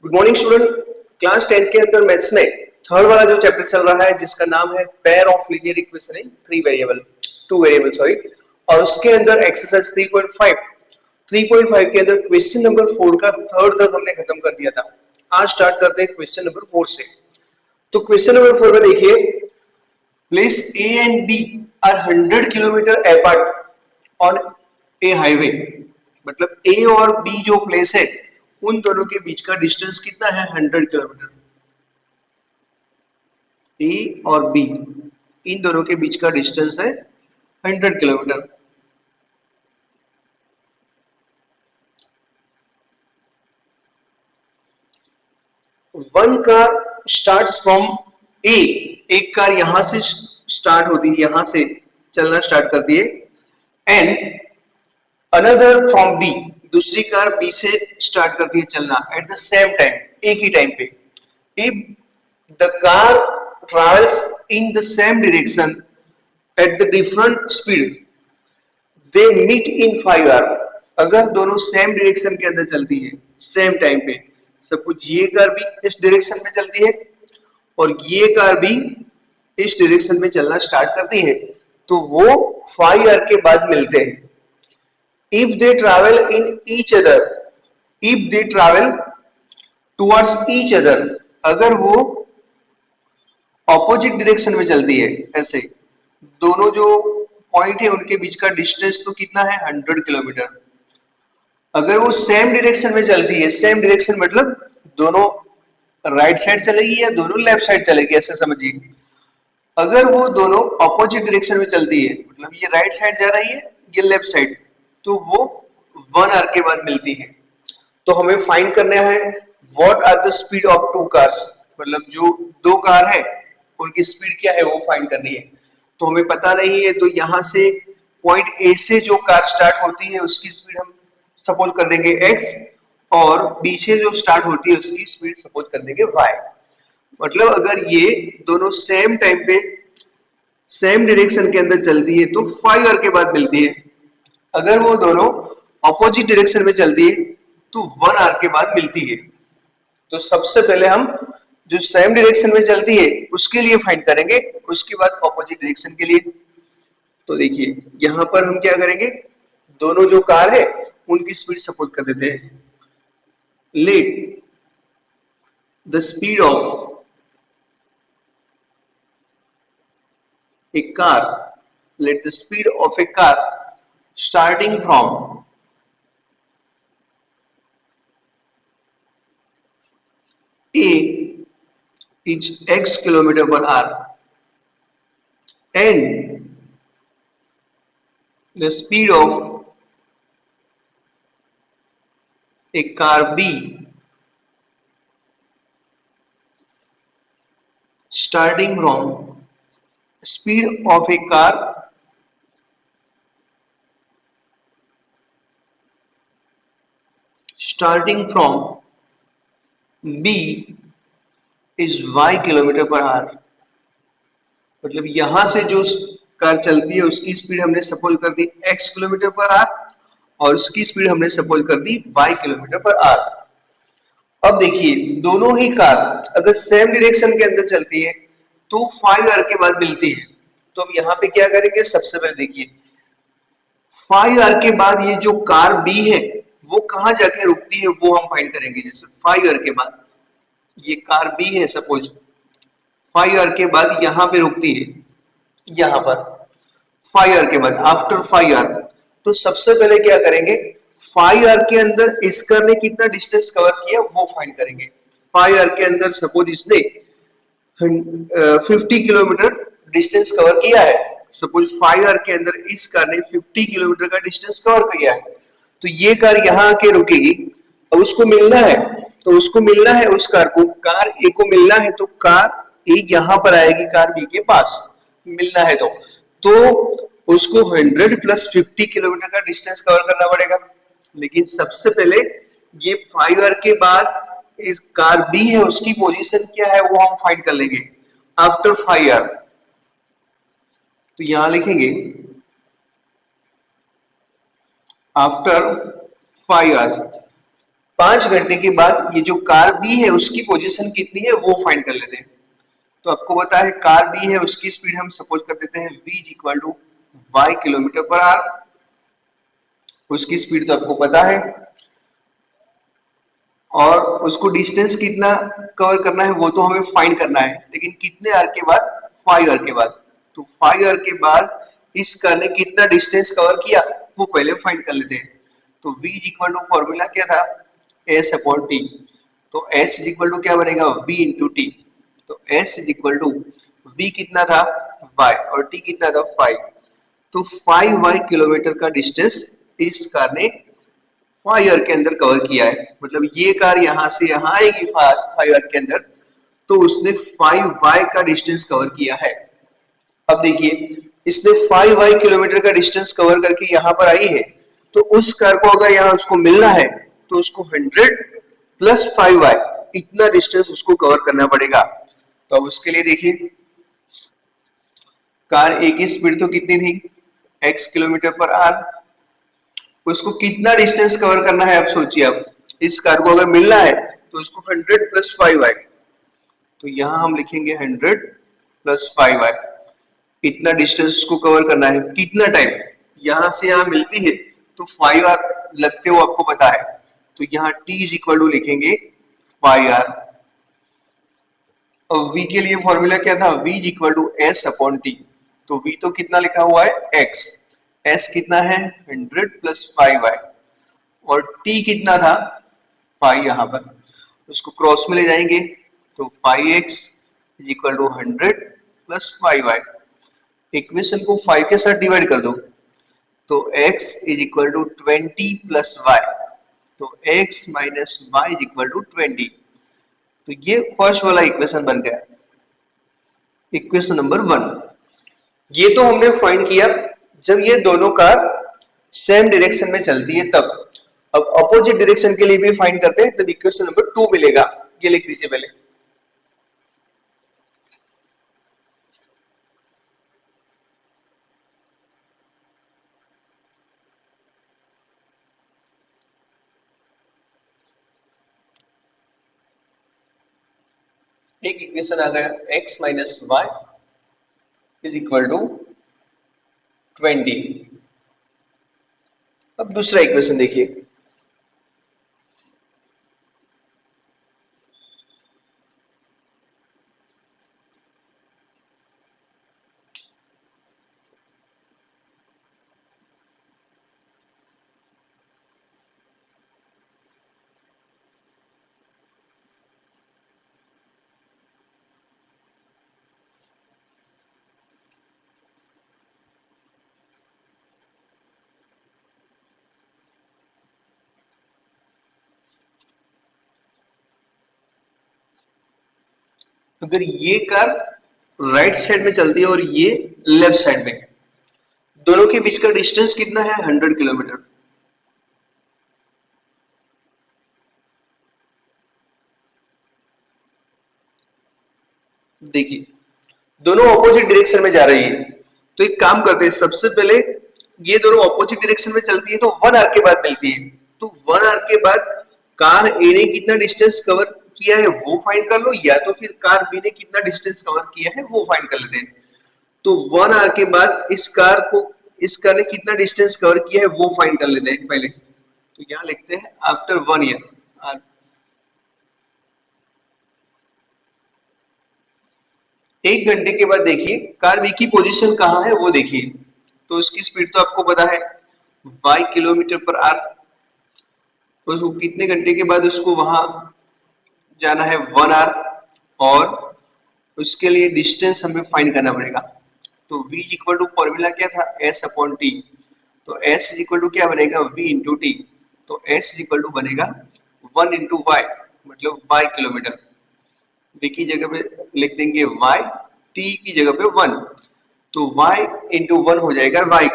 Good morning student. Class 10 के अंदर maths में थर्ड वाला जो चैप्टर चल रहा है जिसका नाम है pair of linear equation in two variable sorry, और उसके अंदर एक्सरसाइज 3.5 के अंदर क्वेश्चन नंबर 4 का थर्ड तक हमने खत्म कर दिया था। आज स्टार्ट करते हैं क्वेश्चन नंबर 4 से। तो क्वेश्चन नंबर 4 में देखिए, place A and B are 100 kilometre apart on a highway. मतलब ए और बी जो प्लेस है उन दोनों के बीच का डिस्टेंस कितना है? 100 किलोमीटर। ए और बी इन दोनों के बीच का डिस्टेंस है 100 kilometre. One car starts from A, एक कार यहां से स्टार्ट होती है, यहां से चलना स्टार्ट करती है, एंड अनदर फ्रॉम बी, दूसरी कार बी से स्टार्ट करती है चलना एट द सेम टाइम, एक ही टाइम पे। If the car travels in the same direction at the different speed they meet in 5 hour. अगर दोनों सेम डायरेक्शन के अंदर चलती है सेम टाइम पे, सपोज ये कार भी इस डायरेक्शन में चलती है और ये कार भी इस डायरेक्शन में चलना स्टार्ट करती है, तो वो 5 आवर के बाद मिलते हैं। if they travel in each other if they travel towards each other, अगर वो ऑपोजिट डायरेक्शन में चलती है, ऐसे दोनों जो पॉइंट है उनके बीच का डिस्टेंस तो कितना है? 100 किलोमीटर। अगर वो सेम डायरेक्शन में चलती है, सेम डायरेक्शन मतलब दोनों राइट साइड चलेगी या दोनों लेफ्ट साइड चलेगी, ऐसे समझिए। अगर वो दोनों ऑपोजिट डायरेक्शन में चलती है, मतलब ये राइट साइड जा रही है, ये लेफ्ट साइड, तो वो 1 आवर के बाद मिलती है। तो हमें फाइंड करना है what are the speed of two cars, मतलब जो दो कार है उनकी स्पीड क्या है वो फाइंड करनी है। तो हमें पता नहीं है, तो यहां से पॉइंट ए से जो कार स्टार्ट होती है उसकी स्पीड हम सपोज कर देंगे x, और बी से जो स्टार्ट होती है उसकी स्पीड सपोज कर देंगे y। मतलब अगर ये दोनों सेम टाइम पे सेम डायरेक्शन के अंदर चलती है तो 5 आवर के बाद मिलती है। अगर वो दोनों अपोजिट डायरेक्शन में चलती है तो 1 आवर के बाद मिलती है। तो सबसे पहले हम जो सेम डायरेक्शन में चलती है उसके लिए फाइंड करेंगे, उसके बाद अपोजिट डायरेक्शन के लिए। तो देखिए यहां पर हम क्या करेंगे, दोनों जो कार है उनकी स्पीड सपोज कर देते हैं। Let the speed of a car, let the speed of a car starting from A is x kilometer per hour and the speed of a car B starting from speed of a car starting from B is y kilometre per our. मतलब यहां से जो car चलती है उसकी speed हमने suppose कर दी x kilometre per our और उसकी स्पीड हमने सपोज कर दी y किलोमीटर पर आवर। अब देखिए दोनों ही कार अगर सेम डायरेक्शन के अंदर चलती है तो 5 आवर के बाद मिलती है। तो अब यहाँ पे क्या करेंगे, सबसे पहले देखिए 5 आवर के बाद ये जो कार बी है वो कहां जाके रुकती है वो हम फाइंड करेंगे। जैसे 5 आवर के बाद ये कार बी है, सपोज 5 आवर के बाद यहाँ पे रुकती है, यहाँ पर 5 आवर के बाद आफ्टर 5 आवर। तो सबसे पहले क्या करेंगे, 5 आवर के अंदर इस कार ने कितना डिस्टेंस कवर किया वो फाइंड करेंगे। 5 आवर के अंदर सपोज इसने 50 किलोमीटर डिस्टेंस कवर किया है, सपोज 5 आवर के अंदर इस कार ने 50 किलोमीटर का डिस्टेंस कवर किया है, तो ये कार यहाँ आके रुकेगी। अब उसको मिलना है, तो उसको मिलना है उस कार को, कार ए को मिलना है तो कार ए यहाँ पर आएगी कार बी के पास मिलना है। तो उसको 100 प्लस 50 किलोमीटर का डिस्टेंस कवर करना पड़ेगा। लेकिन सबसे पहले ये 5 आवर के बाद इस कार बी है उसकी पोजीशन क्या है वो हम फाइंड कर लेंगे आफ्टर 5 आवर। तो यहां लिखेंगे आफ्टर 5 आवर्स। 5 घंटे के बाद ये जो कार बी है उसकी पोजीशन कितनी है वो फाइंड कर लेते हैं। तो आपको पता है कार बी है उसकी स्पीड हम सपोज कर देते हैं v is equal to y kilometre per hour. उसकी स्पीड तो आपको पता है और उसको डिस्टेंस कितना कवर करना है वो तो हमें फाइंड करना है, लेकिन कितने आवर के बाद? 5 आवर के बाद। तो 5 आवर के बाद इस कार ने कितना डिस्टेंस कवर किया वो पहले फाइंड कर लेते हैं। तो v is equal to formula क्या था? s upon t. तो s इज इक्वल टू क्या बनेगा? v into t. तो s is equal to v कितना था? y और t कितना था? 5। तो 5y किलोमीटर का डिस्टेंस इस कार ने 5 आवर के अंदर कवर किया है। मतलब ये कार यहां से यहां आएगी 5 आवर के अंदर, तो उसने 5y का डिस्टेंस कवर किया है। अब देखिए इसने 5y किलोमीटर का डिस्टेंस कवर करके यहाँ पर आई है, तो उस कार को अगर यहाँ उसको मिलना है तो उसको 100 प्लस 5y इतना डिस्टेंस उसको कवर करना पड़ेगा। तो अब उसके लिए देखिए कार ए की स्पीड तो कितनी थी? x kilometre per our. उसको कितना डिस्टेंस कवर करना है आप सोचिए। अब इस कार को अगर मिलना है तो उसको 100 प्लस 5y, तो यहाँ हम लिखेंगे 100 प्लस 5y। इतना डिस्टेंस उसको कवर करना है। कितना टाइम? यहां से यहां मिलती है तो 5 आवर लगते हो आपको पता है, तो यहाँ t इज इक्वल टू लिखेंगे 5 आवर। अब v के लिए फॉर्मूला क्या था? v is equal to s upon t. तो v तो कितना लिखा हुआ है? x। s कितना है? 100 प्लस 5y और t कितना था? 5 यहाँ पर। उसको क्रॉस में ले जाएंगे तो 5x is equal to 100 plus 5y। Equation को 5 के साथ डिवाइड कर दो तो x is equal to 20 plus y। तो x minus y is equal to 20। तो ये फर्स्ट वाला इक्वेशन बन गया, इक्वेशन नंबर 1। ये तो हमने फाइंड किया जब ये दोनों कार सेम डायरेक्शन में चलती है तब। अब अपोजिट डायरेक्शन के लिए भी फाइंड करते हैं, तब इक्वेशन नंबर 2 मिलेगा। ये लिख दीजिए पहले। एक इक्वेशन आ गया x minus y is equal to 20। अब दूसरा इक्वेशन देखिए। अगर ये कार राइट साइड में चलती है और ये लेफ्ट साइड में, दोनों के बीच का डिस्टेंस कितना है? 100 किलोमीटर। देखिए दोनों ऑपोजिट डायरेक्शन में जा रही है, तो एक काम करते हैं, सबसे पहले ये दोनों ऑपोजिट डायरेक्शन में चलती है तो 1 आवर के बाद मिलती है। तो 1 आवर के बाद कार ए ने कितना डिस्टेंस कवर किया है वो फाइंड कर लो, या तो फिर कार बी ने कितना डिस्टेंस कवर किया है वो फाइंड कर लेते हैं। तो 1 आवर के बाद इस कार ने कितना डिस्टेंस कवर किया है वो फाइंड कर लेते हैं पहले। तो यहाँ लिखते हैं आफ्टर 1 ईयर। 1 घंटे के बाद देखिए कार बी की पोजीशन कहाँ है वो देखिए। तो उसकी स्पीड तो आपको पता है y किलोमीटर पर आवर। उसको कितने घंटे के बाद उसको वहां जाना है? 1 आवर। और उसके लिए डिस्टेंस हमें फाइंड करना पड़ेगा। तो v इक्वल टू फॉर्मूला क्या था? s upon t. तो s इक्वल टू क्या बनेगा? v into t. तो s इक्वल टू बनेगा 1 इंटू वाई, मतलब y किलोमीटर। v की जगह पे लिख देंगे y, t की जगह पे 1। तो y इंटू 1 हो जाएगा y।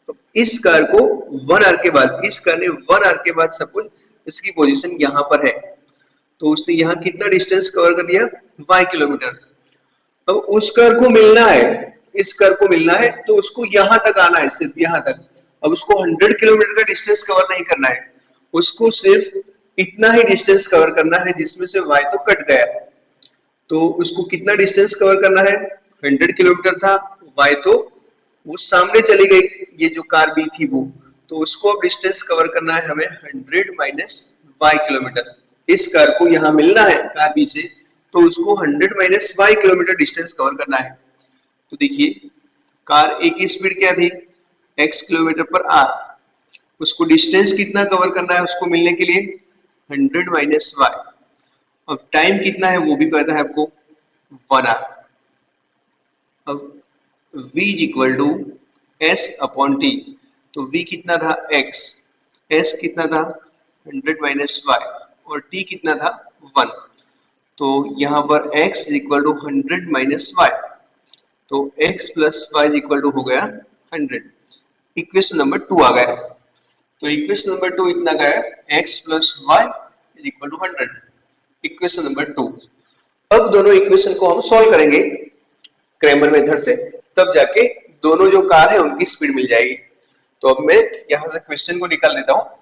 तो इस कार को 1 आवर के बाद, इस कार ने 1 आवर के बाद सपोज इसकी पोजीशन यहाँ पर है, तो उसने यहाँ कितना डिस्टेंस कवर कर दिया? y kilometre. अब उस कार को मिलना है, इस कार को मिलना है तो उसको यहां तक आना है, सिर्फ यहां तक। अब उसको 100 किलोमीटर का डिस्टेंस कवर नहीं करना है, उसको सिर्फ इतना ही डिस्टेंस कवर करना है जिसमें से y तो कट गया, तो उसको कितना डिस्टेंस कवर करना है, 100 किलोमीटर था, y तो वो सामने चली गई, ये जो कार बी थी वो, तो उसको अब डिस्टेंस कवर करना है हमें 100 माइनस y किलोमीटर। इस कार को यहाँ मिलना है कार बी से, तो उसको 100 minus y kilometre distance cover करना है। तो देखिए कार ए की स्पीड क्या थी, x किलोमीटर पर आर, उसको डिस्टेंस कितना कवर करना है उसको मिलने के लिए, 100 माइनस y। अब टाइम कितना है वो भी पता है आपको, 1 आवर। अब v is equal to s upon t, तो v कितना था x, s कितना था 100 माइनस y और t कितना था 1, तो यहाँ पर x is equal to 100 minus y, तो x plus y is equal to हो गया 100। इक्वेशन नंबर 2 आ गया, तो इक्वेशन नंबर 2 इतना गया, x plus y is equal to 100, equation number 2। अब दोनों इक्वेशन को हम सॉल्व करेंगे क्रैमर मेथड से, तब जाके दोनों जो कार है उनकी स्पीड मिल जाएगी। तो अब मैं यहां से क्वेश्चन को निकाल लेता हूं।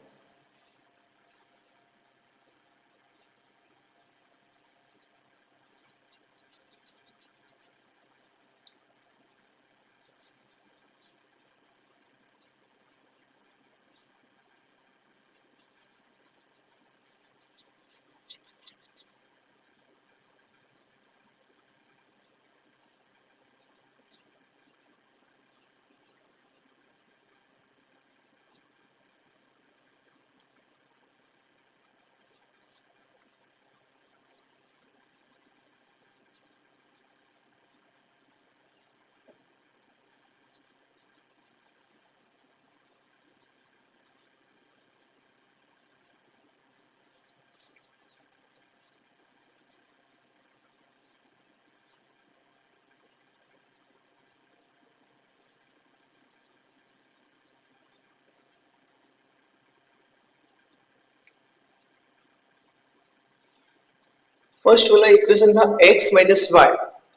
फर्स्ट वाला इक्वेशन था x minus y,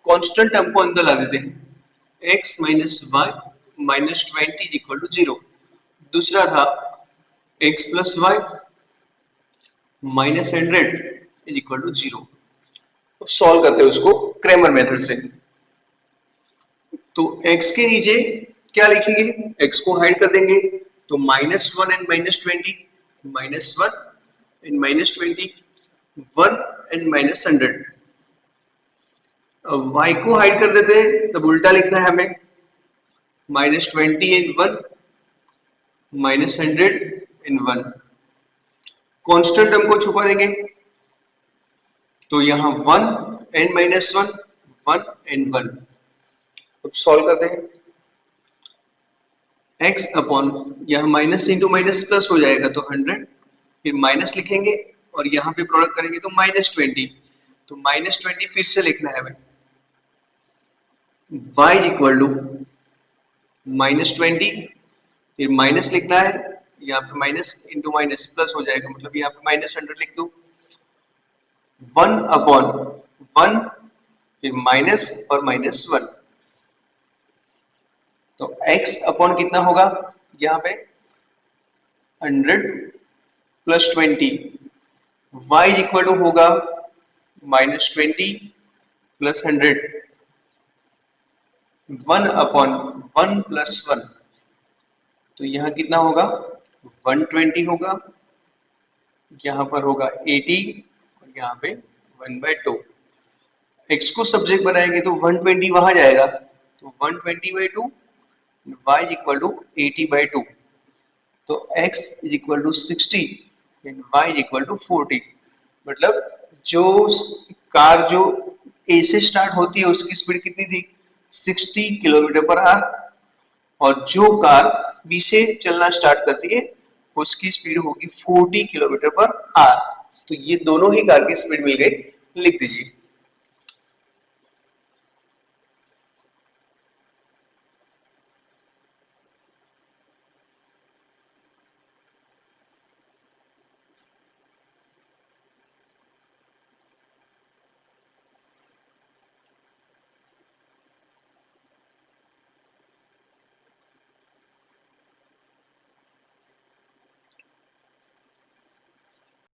constant term को अंदर ला देते हैं, x minus y minus 20 is equal to 0। दूसरा था x plus y minus 100 is equal to 0। अब सॉल्व करते हैं उसको क्रैमर मेथड से। तो x के नीचे क्या लिखेंगे, x को हाइड कर देंगे, तो -1 एंड -20, -1 एंड -20, 1 एंड -100। अब y को हाइड कर देते हैं, तब उल्टा लिखना है हमें, -20 एंड 1, -100 एंड 1। कांस्टेंट टर्म को छुपा देंगे, तो यहाँ 1 एंड -1, 1 एंड 1। अब सॉल्व करते हैं, x अपॉन यहाँ माइनस इंटू माइनस प्लस हो जाएगा, तो 100, फिर माइनस लिखेंगे और यहाँ पे प्रोडक्ट करेंगे तो -20, तो -20 फिर से लिखना है हमें, y इक्वल टू -20, फिर माइनस लिखना है, यहाँ पे माइनस इंटू माइनस प्लस हो जाएगा, मतलब यहाँ पे -100 लिख दो, 1 अपॉन 1, फिर माइनस और -1, तो x अपॉन कितना होगा यहाँ पे 100 प्लस 20, y इक्वल टू होगा -20 प्लस 100, 1 अपॉन 1 प्लस 1, तो यहाँ कितना होगा 120 होगा, यहाँ पर होगा 80 और यहाँ पे 1/2। x को सब्जेक्ट बनाएंगे तो 120 वहां जाएगा, तो 120/2, y इक्वल टू 80/2, तो x is equal to 60 and y equal to 40। मतलब जो कार जो ए से स्टार्ट होती है उसकी स्पीड कितनी थी, 60 किलोमीटर पर आवर, और जो कार बी से चलना स्टार्ट करती है उसकी स्पीड होगी 40 किलोमीटर पर आवर। तो ये दोनों ही कार की स्पीड मिल गई, लिख दीजिए।